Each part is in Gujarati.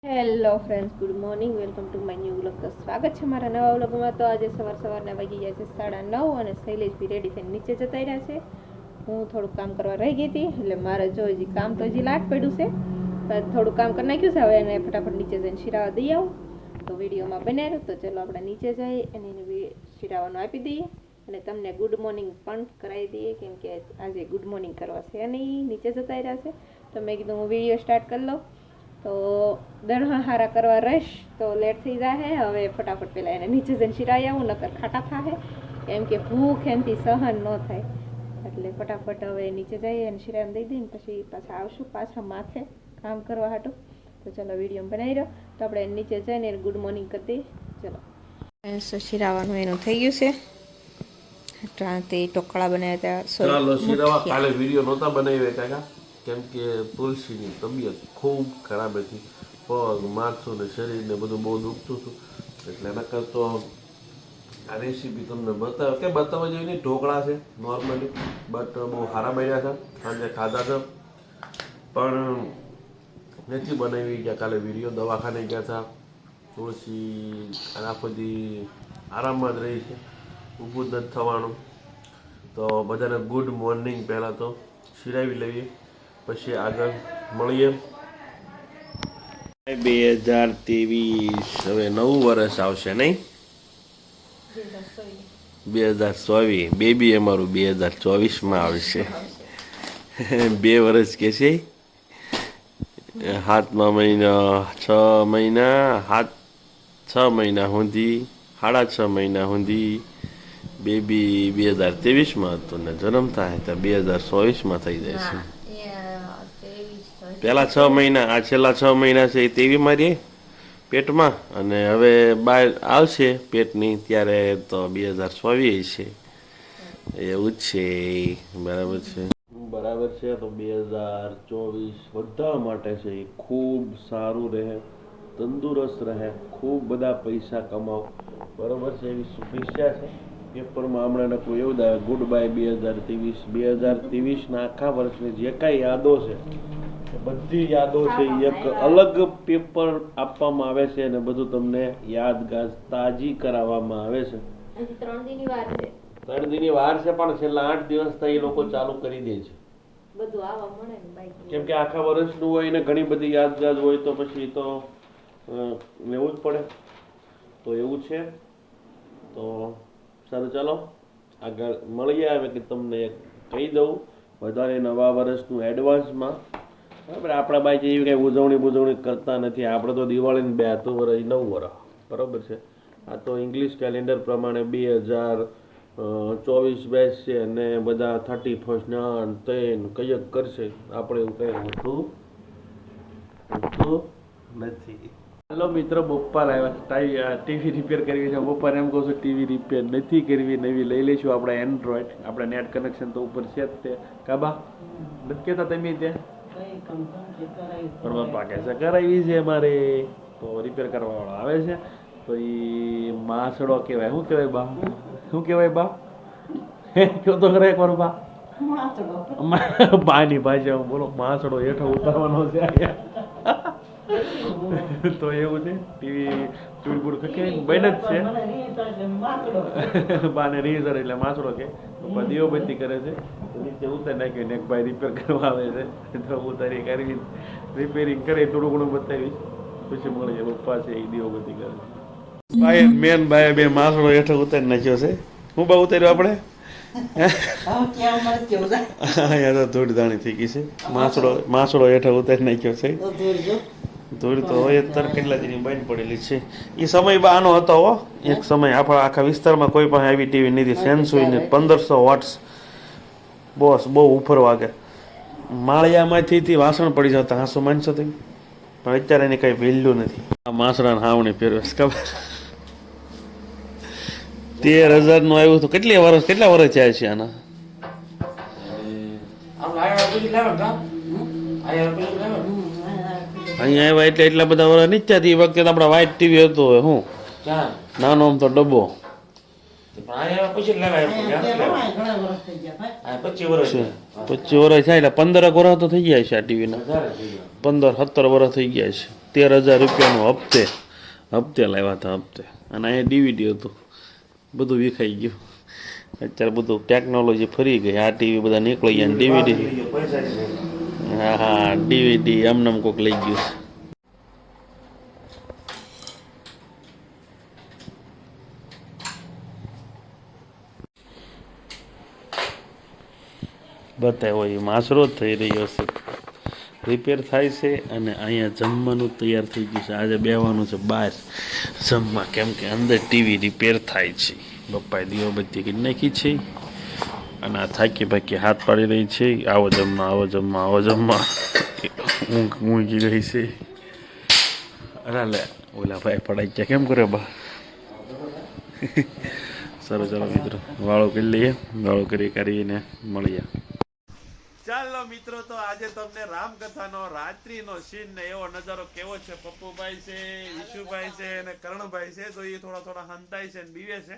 Hello friends, good morning. Welcome to my new vlog. તો સ્વાગત છે મારા નવા વ્લોગમાં. તો આજે સવારના વાગી ગયા છે 9:30 અને શૈલેષ બી રેડી થઈને નીચે જતા રહ્યા છે. હું થોડુંક કામ કરવા રહી ગઈ હતી, એટલે મારે જો હજી કામ તો હજી લાટ પડ્યું છે, તો થોડુંક કામ કરી નાખ્યું છે. હવે એને ફટાફટ નીચે જઈને શિરાવા દઈ આવું તો વિડીયોમાં બનાવ્યું. તો ચલો આપણે નીચે જઈએ અને એને શિરાવાનું આપી દઈએ અને તમને ગુડ મોર્નિંગ પણ કરાવી દઈએ, કેમ કે આજે ગુડ મોર્નિંગ કરવા છે અને નીચે જતા રહ્યા છે. તો મેં કીધું હું વિડીયો સ્ટાર્ટ કરી લઉં. તો દળણ હારા કરવા રહીશ તો લેટ થઈ જાય. હવે ફટાફટ પહેલાં એને નીચે જઈને શિરાઈ આવું, નકર ખાટા થાય, કેમ કે ભૂખ એમથી સહન ન થાય. એટલે ફટાફટ હવે નીચે જઈએ અને શિરાઈને દઈ દઈને પછી પાછા આવશું પાછા માથે કામ કરવા હાટું. તો ચલો વિડીયો બનાવી રહ્યો તો આપણે નીચે જઈને ગુડ મોર્નિંગ કરી દઈએ. ચલો શિરાવાનું એનું થઈ ગયું છે. તે ટોકળા બનાવ્યા હતા. ચાલો શિરાવા કાલે વિડીયો નહોતા બનાવ્યા કાકા, કેમ કે તુલસીની તબિયત ખૂબ ખરાબ હતી. પગ, માથું ને શરીર ને બધું બહુ દુખતું હતું, એટલે એના કરતો આ રેસીપી તમને બતાવવા જેવી નહીં. ઢોકળા છે નોર્મલી, બટ બહુ સારા બન્યા હતા. સાંજે ખાધા હતા પણ નથી બનાવી ગયા કાલે વિડીયો. દવાખાને ગયા હતા. તુલસી આખો દી આરામમાં જ રહી છે, ઊભું જ નથી થવાનું. તો બધાને ગુડ મોર્નિંગ. પહેલાં તો શિરાવી લઈએ, પછી આગળ મળીએ. 2023 હવે નવું વર્ષ આવશે નહીં? 2024 બેબી અમારું 2024માં આવશે. 2 વર્ષ કે છે. 7મા મહિના 6 મહિના 6 મહિના સુધી 6.5 મહિના સુધી બેબી 2023માં હતો ને જન્મ થાય તો 2024માં થઈ જાય છે. પહેલા 6 મહિના, આ છેલ્લા 6 મહિના છે એ 23 મારી પેટમાં, અને હવે બહાર આવશે પેટની ત્યારે તો 2024 છે. એવું જ છે. બરાબર છે. બરાબર છે. તો 2024 બધા માટે છે એ ખૂબ સારું રહે, તંદુરસ્ત રહે, ખૂબ બધા પૈસા કમાઓ. બરાબર છે, એવી શુભેચ્છા છે. પેપરમાં હમણાં કોઈ એવું આવે ગુડ બાય 2023. 2023ના આખા વર્ષની જે કાંઈ યાદો છે, બધી યાદો છે એક અલગ પેપર આપવામાં આવે છે અને બધું તમને યાદગાર તાજી કરાવવામાં આવે છે. 3 દિનની વાર છે પણ છેલ્લા 8 દિવસથી એ લોકો ચાલુ કરી દે છે બધું આવવા મળે ને, કેમ કે આખા વર્ષનું હોય ને ઘણી બધી યાદગાર હોય તો પછી તો લેવું જ પડે. તો એવું છે. તો સારું, ચાલો આગળ મળીએ. હવે કે તમને કહી દઉં વધારે નવા વર્ષનું એડવાન્સમાં. બરાબર, આપણા બાઈ એવી કંઈ ઉજવણી કરતા નથી. આપણે તો દિવાળીને 2 વર્ષ 9 વર્ષ. બરાબર છે. આ તો ઇંગ્લિશ કેલેન્ડર પ્રમાણે 2024 બેસશે અને બધા 31st ના કંઈક કરશે. આપણે એવું કંઈ હોતું નથી. હેલો મિત્રો, બપ્પા લાવ્યા ટીવી રિપેર કરવી છે. બપ્પાને એમ કહું છું ટીવી રિપેર નથી કરવી, નવી લઈ લઈશું. આપણે એન્ડ્રોઈડ, આપણે નેટ કનેક્શન તો ઉપર છે જ તે. કાબા નથી કહેતા તમે ત્યાં પણ બાપા કહેશે કરાવી છે અમારે, તો રિપેર કરવાવાળો આવે છે. તો એ માસડો કહેવાય. શું કહેવાય બા? શું કહેવાય બા? કયો તો ખરે એકવાર બા. બાની ભાષા બોલો. માસડો હેઠો ઉતારવાનો છે. તો એવું છે. ટીવી ચૂડબુડ ખકે બને જ છે. બાને રીઝર એટલે માસડો કે દીવબત્તી કરે છે. નીચે ઉતારી નાખ્યું ને એક ભાઈ રિપેર કરવા આવે છે. તો ઉતારી કરવી, રિપેરિંગ કરી થોડું ઘણું બતાવીશ પછી મળીએ. પપ્પા છે એ દીવબત્તી કરે છે. ભાઈ મેન ભાઈ બે માસડો હેઠો ઉતારી નાખ્યો છે. હું બા ઉતાર્યો આપણે થોડી દાણી થઈ ગઈ છે. માસડો હેઠો ઉતારી નાખ્યો છે. ધૂળ તો હોય અત્યારે કેટલા દિનની બંધ પડેલી છે. એ સમય આનો હતો હો. એક સમય આપણા આખા વિસ્તારમાં કોઈ પાસે આવી ટીવી નથી. સેન્સુઈને 1500 વોટ્સ બોસ બહુ ઉપર વાગે. માળિયામાંથી વાસણ પડી જતા. હાંસો માનશો તમે? પણ અત્યારે એની કંઈ વેલ્યુ નથી. આ માસડાને હાવણી પહેરવે ખબર 13,000 નું આવ્યું હતું. કેટલા વર્ષ થયા છે આના? અહીંયા આવ્યા એટલે એટલા બધા વર્ષ નહીં થયા. એ વખતે આપણા વ્હાઈટ ટીવી હતો. હું નાનો આમ તો ડબ્બો. 25 વર્ષ 25 વર્ષ થાય એટલે 15 વર્ષ તો થઈ ગયા છે આ ટીવીના. 15-17 વર્ષ થઈ ગયા છે. 13,000 રૂપિયાનું હપ્તે લાવ્યા હતા હપ્તે. અને અહીંયા ડીવીડી હતું, બધું વિખાઈ ગયું. અત્યારે બધું ટેકનોલોજી ફરી ગઈ. આ ટીવી બધા નીકળી ગયા, ડીવીડી. હા, ડીવીડી આમનામ કોક લઈ ગયું છે. બતાવો એ માસરો જ થઈ રહ્યો છે, રિપેર થાય છે. અને અહીંયા જમવાનું તૈયાર થઈ ગયું છે. આજે બેવાનું છે બહાર જમવા, કેમ કે અંદર ટીવી રિપેર થાય છે. પપ્પાએ દીવાબત્તી કરી નાખી છે અને આ થાકી ભાકી હાથ પાડી રહી છે. આવો જમવા, આવો જમવા, આવો જમવા. ઊંઘી ગઈ છે. અરે લે ઓલા ભાઈ પડાઈ ગયા, કેમ કરે બા? સારું ચાલો મિત્રો, વાળો કરી લઈએ. વાળો કરીને મળીએ. ચાલો મિત્રો, તો આજે તમને રામકથાનો રાત્રિનો સીન ને એવો નજારો કેવો છે. પપ્પુભાઈ છે, વિશુભાઈ છે અને કરણભાઈ છે, તો એ થોડા હંતાય છે ને બીવે છે.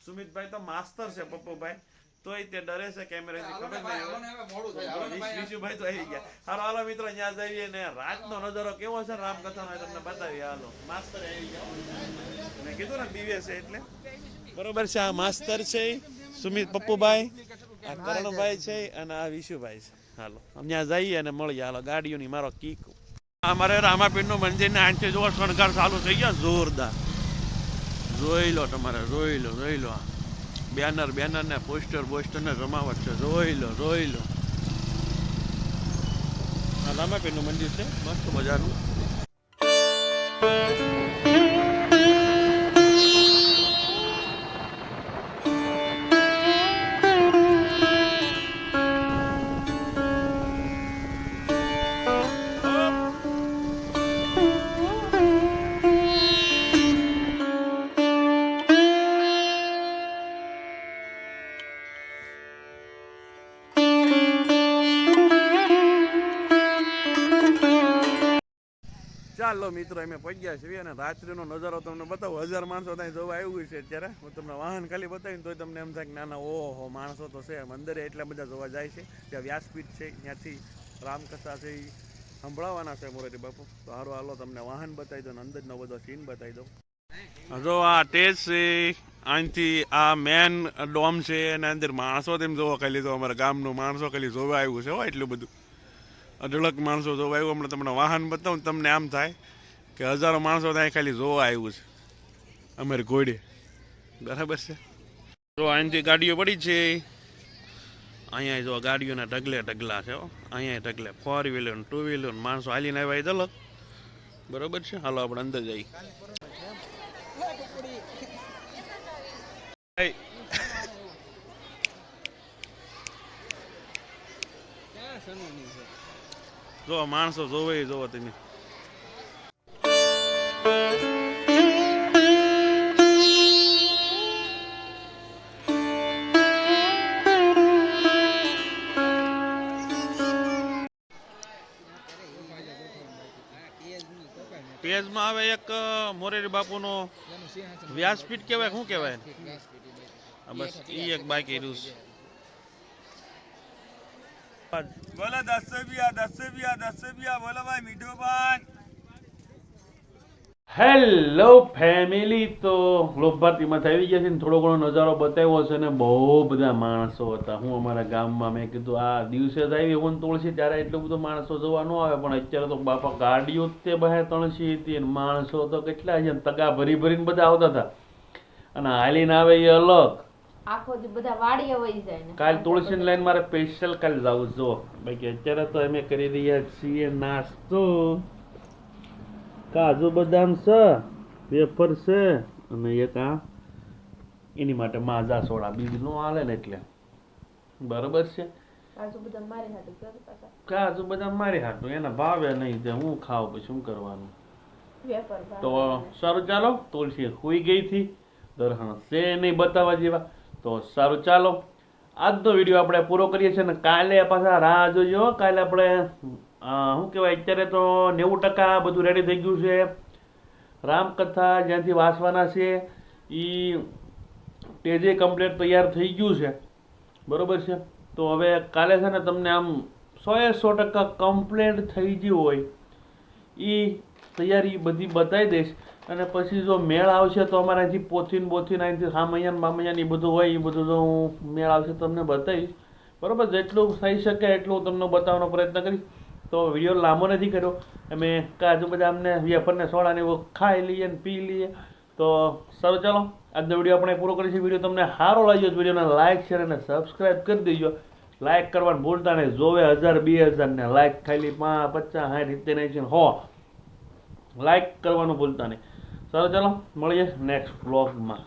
સુમિતભાઈ તો માસ્તર છે, પપ્પુભાઈ તોય તે ડરે છે કેમેરાથી, ખબર નહીં. વિશુભાઈ તો આવી ગયા. હાલો મિત્રો, અહીંયા જઈએ ને રાતનો નજારો કેવો છે રામકથાનો એ તમને બતાવીએ. હાલો, માસ્તર આવી ગયા. મેં કીધું ને બીવે છે એટલે બરોબર છે. આ માસ્તર છે સુમિત, પપ્પુભાઈ, આ કરણભાઈ છે અને આ વિશુભાઈ છે. હાલો ત્યાં જઈએ અને મળીએ. હાલો, ગાડીઓની મારો કીક. અમારે રામાપીર નું મંદિર ને આંટી જોવા શણગાર ચાલુ થઈ ગયા જોરદાર. જોઈ લો તમારે, જોઈ લો બેનર ને પોસ્ટર ને જમાવટ છે. જોઈ લો આ રામાપીર નું મંદિર છે, મસ્ત મજાનું. ચાલો મિત્રો, અમે પહોંચ્યા છીએ અને રાત્રિનો નજારો તમને બતાવું. 1000 માણસો ત્યાં જોવા આવ્યું છે અત્યારે. હું તમને વાહન ખાલી બતાવીને તોય તમને એમ થાય કે નાના ઓહો માણસો તો છે. અંદર એટલા બધા જોવા જાય છે. ત્યાં વ્યાસપીઠ છે, ત્યાંથી રામકથા છે એ સંભળાવવાના છે મોરારી બાપુ. તો સારું, હાલો તમને વાહન બતાવી દો ને અંદરનો બધો સીન બતાવી દો. જો આ ટેજ છે, અહીંથી આ મેન ડોમ છે અને અંદર માણસો તેમ જોવા ખાલી તો અમારા ગામનું માણસો ખાલી જોવા આવ્યું છે. હો એટલું બધું અઢળક માણસો જોવા આવ્યું. હમણાં તમને વાહન બતાવું તમને આમ થાય કે હજારો માણસો ત્યાં ખાલી જોવા આવ્યું છે અમારી ઘોડે. બરાબર છે. જો અહીંથી ગાડીઓ પડી છે. અહીંયા જો ગાડીઓના ઢગલા છે. અહીંયા ઢગલે 4 વ્હીલર 2 વ્હીલર માણસો હાલીને આવ્યા અલગ. બરોબર છે. હાલો આપણે અંદર જઈએ. જો માણસો જોવે જોવો તમે. પેજમાં આવે એક મોરેરી બાપુનો વ્યાસપીઠ કહેવાય, શું કહેવાય? બસ ઈ એક બાકી રહ્યું છે. બોલો 10 રૂપિયા બોલો ભાઈ મીઠું પાન. હેલો ફેમિલી, તો લોક ભારતીમાં આવી ગયા છે ને થોડો ઘણો નજારો બતાવ્યો છે ને બહુ બધા માણસો હતા. હું અમારા ગામમાં મેં કીધું આ દિવસે જ આવી હું તોળસી ત્યારે એટલું બધું માણસો જોવા ન આવે, પણ અત્યારે તો બાપા ગાડીઓ તે બહાર તણસી હતી અને માણસો તો કેટલા છે, તગા ભરીને બધા આવતા હતા. અને હાલીને આવે એ અલગ. આખો દી બધા વાડીએ વહી જાય ને. કાલ તુલસી લાઈન મારે સ્પેશિયલ કાલ જવું જો. બાકી અત્યારે તો અમે કરી રહ્યા છીએ નાસ્તો. કાજુ બદામ છે, વેફર છે અને એક આ એની માટે માઝા સોડા. બીજું નો હાલે ને એટલે બરોબર છે. કાજુ બદામ મારી હાટું કરતા હતા. કાજુ બદામ મારી હાટું, એના ભાવે નહીં તે હું ખાવ પછી શું કરવાનું. વેફર તો સારું ચાલો, તુલસી સુઈ ગઈ હતી, દર્શન છે નહીં બતાવવા જેવા. તો સારું ચાલો, આજનો વિડીયો આપણે પૂરો કરીએ છીએ ને કાલે પાછા રાહ જોજો. કાલે આપણે શું કહેવાય, અત્યારે તો 90% બધું રેડી થઈ ગયું છે. રામકથા જ્યાંથી વાંચવાના છે એ પેજે કમ્પ્લીટ તૈયાર થઈ ગયું છે. બરોબર છે. તો હવે કાલે છે ને તમને આમ 100% કમ્પ્લેટ થઈ ગયું હોય એ તૈયારી બધી બતાવી દઈશ. અને પછી જો મેળ આવશે તો અમારે અહીંથી પોથીન બોથીન અહીંથી સામૈયાન બામૈયાન એ બધું હોય એ બધું જો હું મેળ આવશે તમને બતાવીશ. બરાબર, જેટલું થઈ શકે એટલું હું તમને બતાવવાનો પ્રયત્ન કરીશ. તો વિડીયો લાંબો નથી કર્યો, અમે કાજુ બદામને વેફરને સોડાને એવું ખાઈ લઈએ ને પી લઈએ. તો સારું, ચાલો આજનો વિડીયો આપણે પૂરો કરીશું. વિડીયો તમને સારો લાગ્યો તો વિડીયોને લાઇક શેર અને સબસ્ક્રાઈબ કરી દેજો. લાઇક કરવાનું ભૂલતા નહીં. જોવે 1000 2000 ને લાઇક ખાલી 50 60 70 80 100 લાઇક કરવાનું ભૂલતા નહીં. સારું, ચાલો મળીએ નેક્સ્ટ વ્લોગમાં.